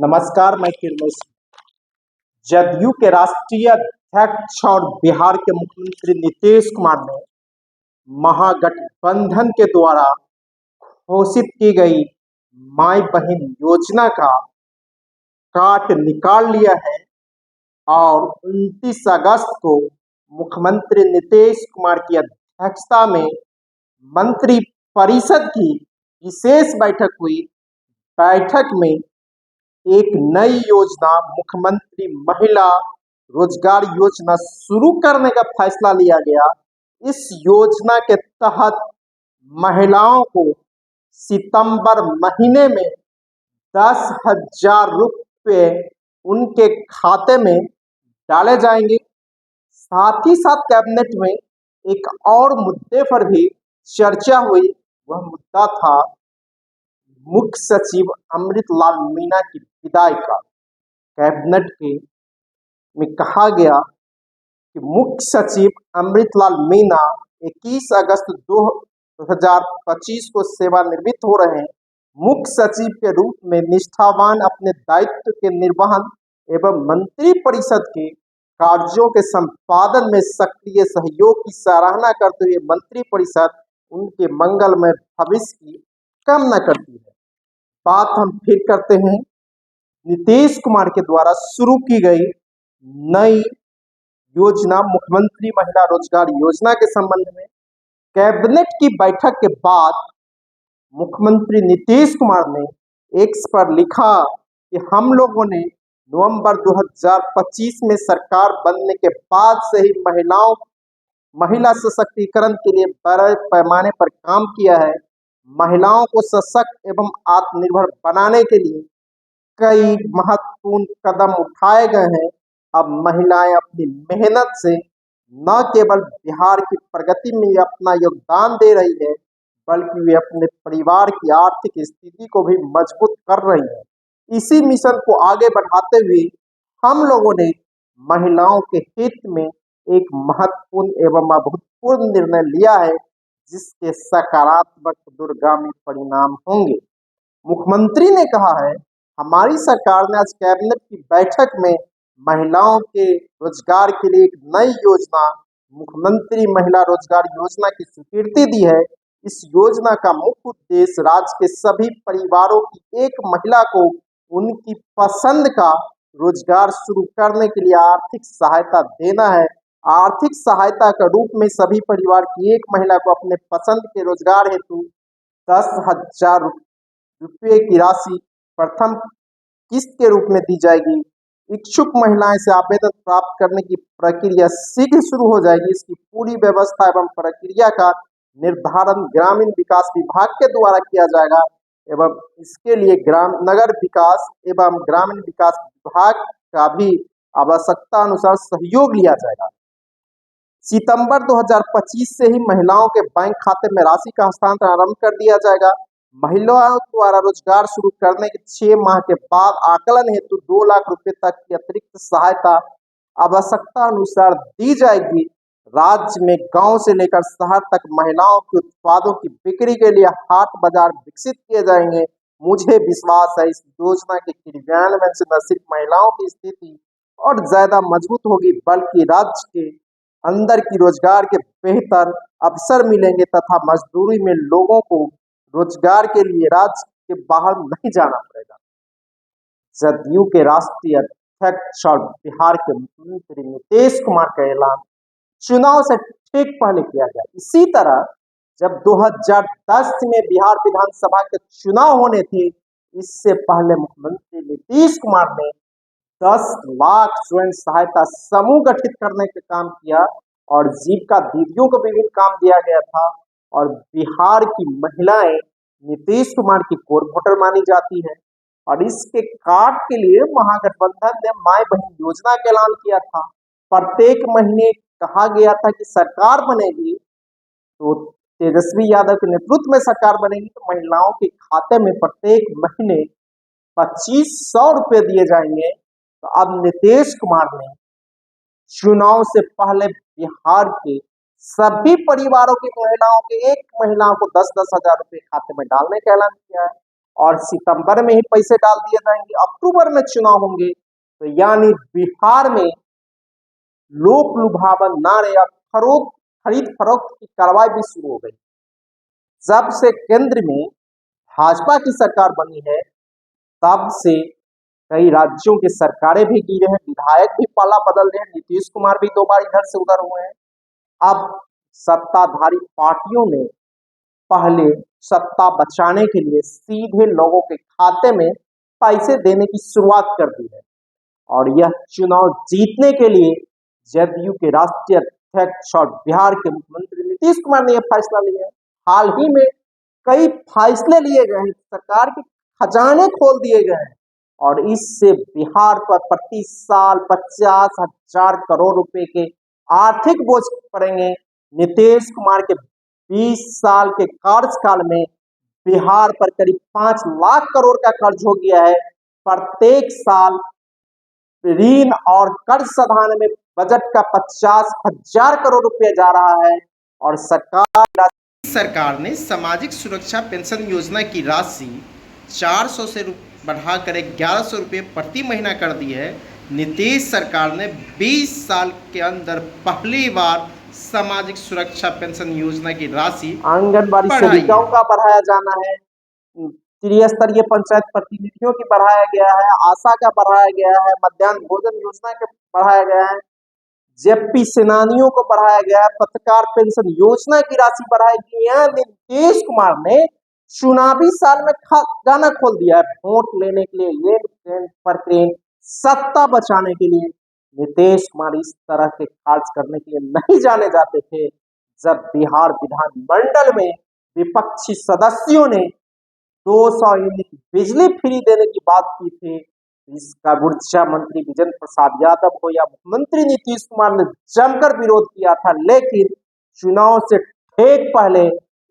नमस्कार, मैं किरमेश। जदयू के राष्ट्रीय अध्यक्ष और बिहार के मुख्यमंत्री नीतीश कुमार ने महागठबंधन के द्वारा घोषित की गई माई बहन योजना का काट निकाल लिया है और 29 अगस्त को मुख्यमंत्री नीतीश कुमार की अध्यक्षता में मंत्री परिषद की विशेष बैठक हुई। बैठक में एक नई योजना मुख्यमंत्री महिला रोजगार योजना शुरू करने का फैसला लिया गया। इस योजना के तहत महिलाओं को सितंबर महीने में 10,000 रुपये उनके खाते में डाले जाएंगे। साथ ही साथ कैबिनेट में एक और मुद्दे पर भी चर्चा हुई। वह मुद्दा था मुख्य सचिव अमृतलाल मीणा की विदाई का। कैबिनेट में कहा गया कि मुख्य सचिव अमृतलाल मीणा 21 अगस्त 2025 को सेवानिवृत्त हो रहे हैं। मुख्य सचिव के रूप में निष्ठावान, अपने दायित्व के निर्वहन एवं मंत्री परिषद के कार्यों के संपादन में सक्रिय सहयोग की सराहना करते हुए मंत्री परिषद उनके मंगलमय भविष्य की कामना करती है। बात हम फिर करते हैं नीतीश कुमार के द्वारा शुरू की गई नई योजना मुख्यमंत्री महिला रोजगार योजना के संबंध में। कैबिनेट की बैठक के बाद मुख्यमंत्री नीतीश कुमार ने एक्स पर लिखा कि हम लोगों ने नवंबर 2025 में सरकार बनने के बाद से ही महिला सशक्तिकरण के लिए बड़े पैमाने पर काम किया है। महिलाओं को सशक्त एवं आत्मनिर्भर बनाने के लिए कई महत्वपूर्ण कदम उठाए गए हैं। अब महिलाएं अपनी मेहनत से न केवल बिहार की प्रगति में अपना योगदान दे रही है, बल्कि वे अपने परिवार की आर्थिक स्थिति को भी मजबूत कर रही है। इसी मिशन को आगे बढ़ाते हुए हम लोगों ने महिलाओं के हित में एक महत्वपूर्ण एवं अभूतपूर्व निर्णय लिया है, जिसके सकारात्मक दूरगामी परिणाम होंगे। मुख्यमंत्री ने कहा है, हमारी सरकार ने आज कैबिनेट की बैठक में महिलाओं के रोजगार के लिए एक नई योजना मुख्यमंत्री महिला रोजगार योजना की स्वीकृति दी है। इस योजना का मुख्य उद्देश्य राज्य के सभी परिवारों की एक महिला को उनकी पसंद का रोजगार शुरू करने के लिए आर्थिक सहायता देना है। आर्थिक सहायता के रूप में सभी परिवार की एक महिला को अपने पसंद के रोजगार हेतु 10,000 रुपये की राशि प्रथम किस्त के रूप में दी जाएगी। इच्छुक महिलाएं से आवेदन प्राप्त करने की प्रक्रिया शीघ्र शुरू हो जाएगी। इसकी पूरी व्यवस्था एवं प्रक्रिया का निर्धारण ग्रामीण विकास विभाग के द्वारा किया जाएगा एवं इसके लिए नगर विकास एवं ग्रामीण विकास विभाग का भी आवश्यकता अनुसार सहयोग लिया जाएगा। सितंबर 2025 से ही महिलाओं के बैंक खाते में राशि का हस्तांतरण आरंभ कर दिया जाएगा। महिलाओं द्वारा रोजगार शुरू करने के 6 माह के बाद आकलन हेतु 2 लाख रुपए तक की अतिरिक्त सहायता आवश्यकता अनुसार दी जाएगी। राज्य में गांव से लेकर शहर तक महिलाओं के उत्पादों की बिक्री के लिए हाट बाजार विकसित किए जाएंगे। मुझे विश्वास है इस योजना के क्रियान्वयन से न सिर्फ महिलाओं की स्थिति और ज्यादा मजबूत होगी, बल्कि राज्य के अंदर की रोजगार के बेहतर अवसर मिलेंगे तथा मजदूरी में लोगों को रोजगार के लिए राज्य के बाहर नहीं जाना पड़ेगा। जदयू के राष्ट्रीय अध्यक्ष और बिहार के मुख्यमंत्री नीतीश कुमार का ऐलान चुनाव से ठीक पहले किया गया। इसी तरह जब 2010 में बिहार विधानसभा के चुनाव होने थे, इससे पहले मुख्यमंत्री नीतीश कुमार ने 10 लाख स्वयं सहायता समूह गठित करने का काम किया और जीविका दीदियों को विभिन्न काम दिया गया था। और बिहार की महिलाएं नीतीश कुमार की कोर वोटर मानी जाती है और इसके काट के लिए महागठबंधन ने माई बहन योजना का ऐलान किया था। प्रत्येक महीने कहा गया था कि सरकार बनेगी तो तेजस्वी यादव के नेतृत्व में सरकार बनेगी तो महिलाओं के खाते में प्रत्येक महीने 2500 रुपये दिए जाएंगे। तो अब नीतीश कुमार ने चुनाव से पहले बिहार के सभी परिवारों की महिलाओं के एक महिलाओं को 10-10 हजार रुपये खाते में डालने का ऐलान किया है। और सितंबर में ही पैसे डाल दिए जाएंगे, अक्टूबर में चुनाव होंगे। तो यानी बिहार में लोक लुभावन नारे या खरीद फरोख्त की कार्रवाई भी शुरू हो गई। जब से केंद्र में भाजपा की सरकार बनी है, तब से कई राज्यों की सरकारें भी गिरे हैं, विधायक भी पाला बदल रहे हैं, नीतीश कुमार भी 2 बार इधर से उधर हुए हैं। अब सत्ताधारी पार्टियों ने पहले सत्ता बचाने के लिए सीधे लोगों के खाते में पैसे देने की शुरुआत कर दी है, और यह चुनाव जीतने के लिए जदयू के राष्ट्रीय अध्यक्ष और बिहार के मुख्यमंत्री नीतीश कुमार ने यह फैसला लिया है। हाल ही में कई फैसले लिए गए हैं, सरकार के खजाने खोल दिए गए हैं, और इससे बिहार पर प्रति साल 50,000 करोड़ रुपए के आर्थिक बोझ पड़ेंगे। नीतीश कुमार के 20 साल के कार्यकाल में बिहार पर करीब 5 लाख करोड़ का कर्ज हो गया है। प्रत्येक साल ऋण और कर्ज सधाने में बजट का 50,000 करोड़ रुपया जा रहा है, और सरकार ने सामाजिक सुरक्षा पेंशन योजना की राशि 400 से बढ़ाकर 1100 रुपये प्रति महीना कर दी है। नीतीश सरकार ने 20 साल के अंदर पहली बार सामाजिक सुरक्षा पेंशन योजना की राशि आंगनबाड़ी सेविकाओं का बढ़ाया जाना है, त्रिस्तरीय पंचायत प्रतिनिधियों की बढ़ाया गया है, आशा का बढ़ाया गया है, मध्याह्न भोजन योजना के बढ़ाया गया है, जेपी सेनानियों को बढ़ाया गया है, पत्रकार पेंशन योजना की राशि बढ़ाई गई है। नीतीश कुमार ने चुनावी साल में खजाना खोल दिया है, वोट लेने के लिए, ये पर ट्रेन सत्ता बचाने के लिए। नीतीश कुमार इस तरह के कार्य करने के लिए नहीं जाने जाते थे। जब बिहार विधानमंडल में विपक्षी सदस्यों ने 200 यूनिट बिजली फ्री देने की बात की थी, इसका ऊर्जा मंत्री विजेंद्र प्रसाद यादव हो या मुख्यमंत्री नीतीश कुमार ने जमकर विरोध किया था, लेकिन चुनाव से ठीक पहले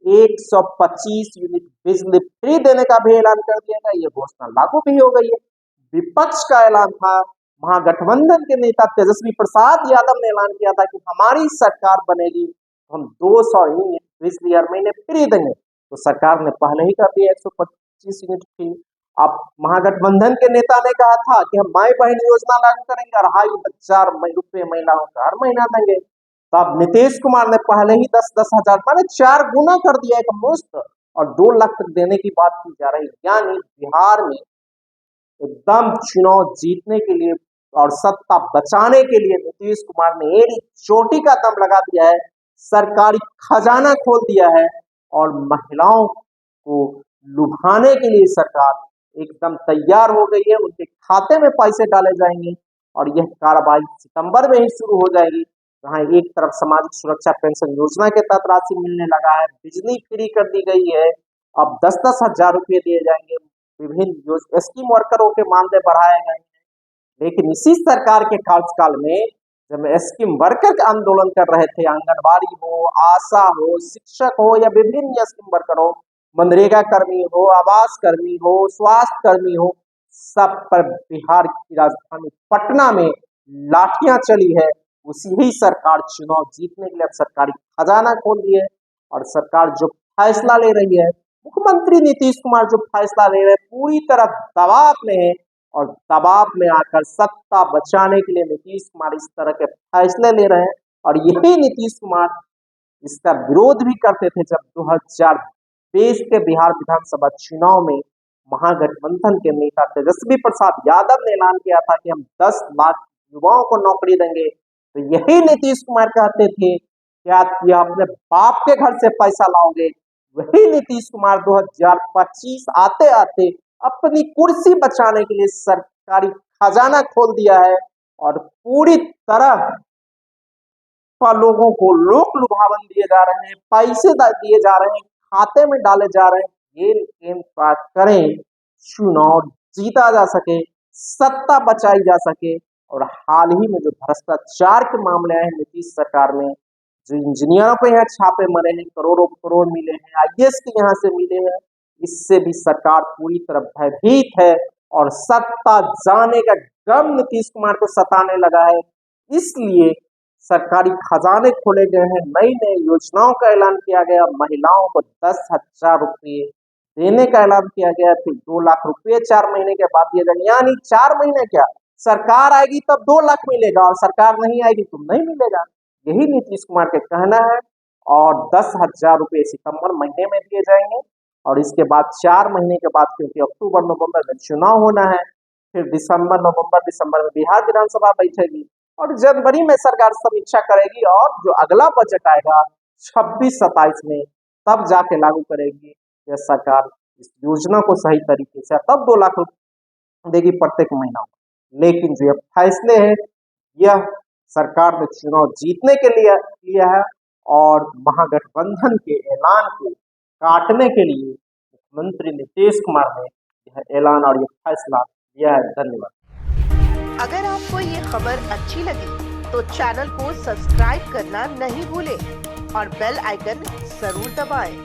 125 यूनिट बिजली फ्री देने का भी ऐलान कर दिया गया। ये घोषणा लागू भी हो गई है। विपक्ष का ऐलान था, महागठबंधन के नेता तेजस्वी प्रसाद यादव ने ऐलान किया था कि हमारी सरकार बनेगी तो हम 200 यूनिट बिजली हर महीने फ्री देंगे। तो सरकार ने पहले ही कर दिया 125 यूनिट फ्री। अब महागठबंधन के नेता ने कहा था कि हम माई बहन योजना लागू करेंगे, 2,500 रुपये महिलाओं का हर महीना देंगे। तब नीतीश कुमार ने पहले ही 10-10 हजार माने 4 गुना कर दिया एक मुश्त, और 2 लाख तक देने की बात की जा रही है। यानी बिहार में एकदम चुनाव जीतने के लिए और सत्ता बचाने के लिए नीतीश कुमार ने एड़ी चोटी का दम लगा दिया है, सरकारी खजाना खोल दिया है, और महिलाओं को लुभाने के लिए सरकार एकदम तैयार हो गई है। उनके खाते में पैसे डाले जाएंगे, और यह कार्रवाई सितंबर में ही शुरू हो जाएगी। जहाँ एक तरफ सामाजिक सुरक्षा पेंशन योजना के तहत राशि मिलने लगा है, बिजली फ्री कर दी गई है, अब 10-10 हजार रुपये दिए जाएंगे, विभिन्न स्कीम वर्करों के मानदेय बढ़ाए गए हैं। लेकिन इसी सरकार के कार्यकाल में जब स्कीम वर्कर का आंदोलन कर रहे थे, आंगनबाड़ी हो, आशा हो, शिक्षक हो या विभिन्न स्कीम वर्कर हो, मनरेगा कर्मी हो, आवास कर्मी हो, स्वास्थ्य कर्मी हो, सब पर बिहार की राजधानी पटना में लाठियां चली है। उसी ही सरकार चुनाव जीतने के लिए अब सरकारी खजाना खोल दिए, और सरकार जो फैसला ले रही है, मुख्यमंत्री नीतीश कुमार जो फैसला ले रहे हैं, पूरी तरह दबाव में है, और दबाव में आकर सत्ता बचाने के लिए नीतीश कुमार इस तरह के फैसले ले रहे हैं। और यही नीतीश कुमार इसका विरोध भी करते थे जब 2023 के बिहार विधानसभा चुनाव में महागठबंधन के नेता तेजस्वी प्रसाद यादव ने ऐलान किया था कि हम 10 लाख युवाओं को नौकरी देंगे। तो यही नीतीश कुमार कहते थे क्या अपने बाप के घर से पैसा लाओगे। वही नीतीश कुमार 2025 आते आते अपनी कुर्सी बचाने के लिए सरकारी खजाना खोल दिया है, और पूरी तरह लोगों को लोक लुभावन दिए जा रहे हैं, पैसे दिए जा रहे हैं, खाते में डाले जा रहे हैं। ये गेम करें, चुनाव जीता जा सके, सत्ता बचाई जा सके। और हाल ही में जो भ्रष्टाचार के मामले आए हैं नीतीश सरकार में, जो इंजीनियरों को यहाँ छापे मरे हैं, करोड़ों करोड़ मिले हैं, आईएएस के यहाँ से मिले हैं, इससे भी सरकार पूरी तरह भयभीत है, और सत्ता जाने का गम नीतीश कुमार को सताने लगा है। इसलिए सरकारी खजाने खोले गए हैं, नई नई योजनाओं का ऐलान किया गया, महिलाओं को 10,000 रुपये देने का ऐलान किया गया, फिर 2 लाख रुपए 4 महीने के बाद दिए जाएंगे, यानी 4 महीने क्या, सरकार आएगी तब 2 लाख मिलेगा और सरकार नहीं आएगी तो नहीं मिलेगा। यही नीतीश कुमार के कहना है। और 10,000 रुपये सितंबर महीने में दिए जाएंगे और इसके बाद 4 महीने के बाद, क्योंकि अक्टूबर नवंबर में चुनाव होना है, फिर दिसंबर में बिहार विधानसभा बैठेगी और जनवरी में सरकार समीक्षा करेगी और जो अगला बजट आएगा 26-27 में, तब जाके लागू करेगी यह सरकार इस योजना को सही तरीके से, तब 2 लाख रुपए देगी प्रत्येक महीना। लेकिन जो फैसले हैं यह सरकार ने चुनाव जीतने के लिए लिया है और महागठबंधन के ऐलान को काटने के लिए मुख्यमंत्री नीतीश कुमार ने यह ऐलान और यह फैसला लिया है। धन्यवाद। अगर आपको ये खबर अच्छी लगी तो चैनल को सब्सक्राइब करना नहीं भूलें और बेल आइकन जरूर दबाएं।